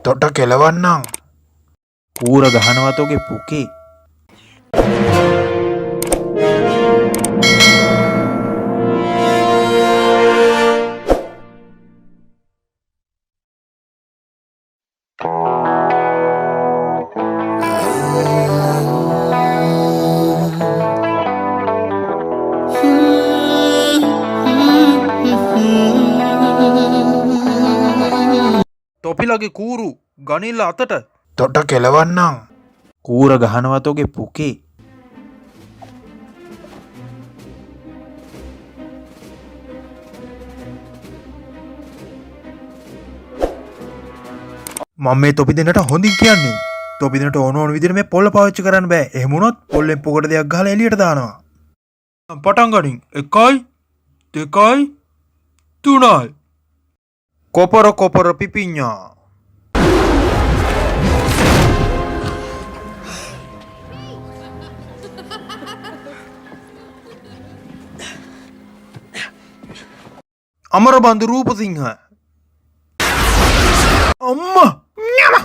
තොට කෙලවන්නම්. කූර ගහනවතෝගේ පුකේ. තොපිලගේ කූරු ගනිල්ල අතට. තොට කෙලවන්නම්. කූර ගහනවතෝගේ පුකේ. මම මේ තොපි දෙන්නට හොඳින් කියන්නේ. තොපි දෙන්නට ඕන විදිහට මේ පොල්ල පාවිච්චි කරන්න බෑ. එහෙම වුණොත් පොල්ලෙන් පොකට දෙයක් ගහලා එළියට දානවා. පටන් ගනින්. 1 2 3 කොපර කොපර පිපිඤ්ඤා. අමරබන්දු රූපසිංහ. අම්මා ඤම.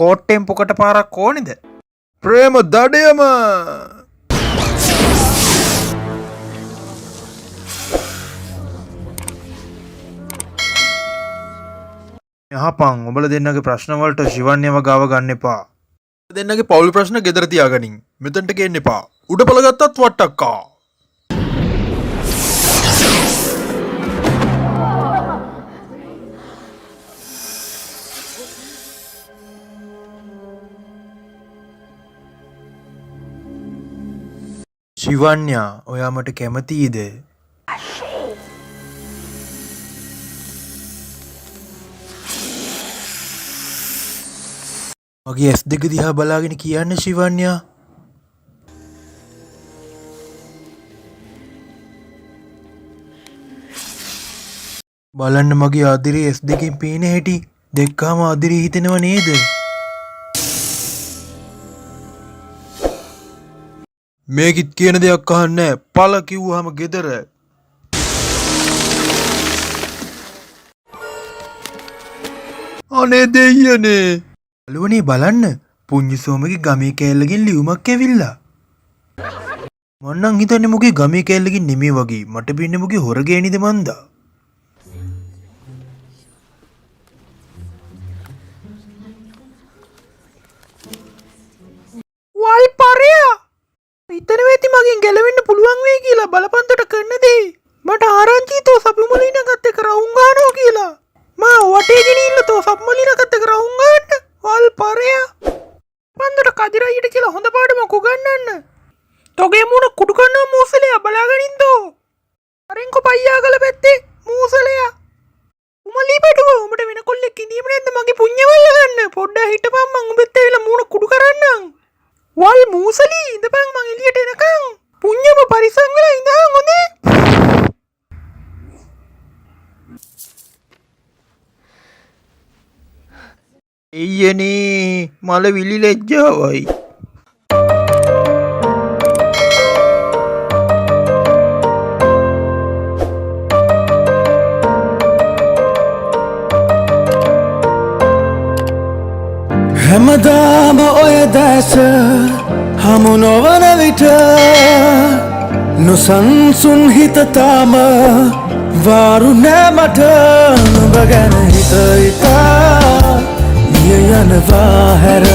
කෝට්ටෙන් පොකට පාරක් ඕනේද? ප්‍රේම දඩයම. යහපන් ඔබල දෙන්නගේ ප්‍රශ්න වලට ශිවන්‍යව ගාව ගන්න එපා. දෙන්නගේ පවුල් ප්‍රශ්න ගෙදර තියාගනින්. මෙතනට ගේන්න එපා. උඩපල ගත්තත් වට්ටක්කා. ශිවන්‍යා ඔයා මට කැමතියිද? මගේ ඇස් දෙක දිහා බලාගෙන කියන්න ශිවන්‍යා. බලන්න මගේ ආදිරේ ඇස් දෙකෙන් පේන හැටි. දෙක්කාම ආදිරේ හිතෙනව නේද? මේකිත් කියන දෙයක් අහන්නේ පළ කිව්වහම ගෙදර. අනේ දෙයියනේ. අලුවනේ බලන්න පුංචිසෝමගේ ගමේ කෑල්ලකින් ලියුමක් ඇවිල්ලා. මං නම් හිතන්නේ මුගේ ගමේ කෑල්ලකින් නෙමෙයි වගේ. මට පින්නේ මුගේ හොර ගෑනිද මන්දා. වල් පරයා හිතන වෙති මගෙන් ගැලවෙන්න පුළුවන් වෙයි කියලා බලපන්තට කරන දේ. මට ආරංචි තෝ සපුමලිනගත් එක්ක රවුම් ගන්නවා කියලා. මා වටේගෙන ඉන්න තෝ සපුමලිනගත් එක්ක රවුම් ගන්න. වල් පරයා පන්දට කදිරයියට කියලා හොඳ පාඩමක් උගන්වන්න. තෝගේ මූණ කුඩු කන්නා මූසලයා බලාගනින්දෝ. අරෙන්කො පයියාගල පැත්තේ මූසලයා. උමලී බඩුව උඹට වෙන කොල්ලෙක් ඉඳීම නැද්ද මගේ පුඤ්ඤවල්ල ගන්න. පොඩ්ඩක් හිටපන් මං උඹත් ඇවිල්ලා මූණ කුඩු කරන්නම්. වල් මූසලී ඉඳපන් මං එළියට එනකන්. පුඤ්ඤම පරිසං වෙලා ඉඳහන් හොඳේ. එయ్యනේ මල විලි ලැජ්ජාවයි. හැමදාම ඔය දැස හමු නොවන විට නොසන්සුන් හිත තාම වාරු නෑ මට. නුඹ ගැන හිත හිතා මිය යනවා හැර.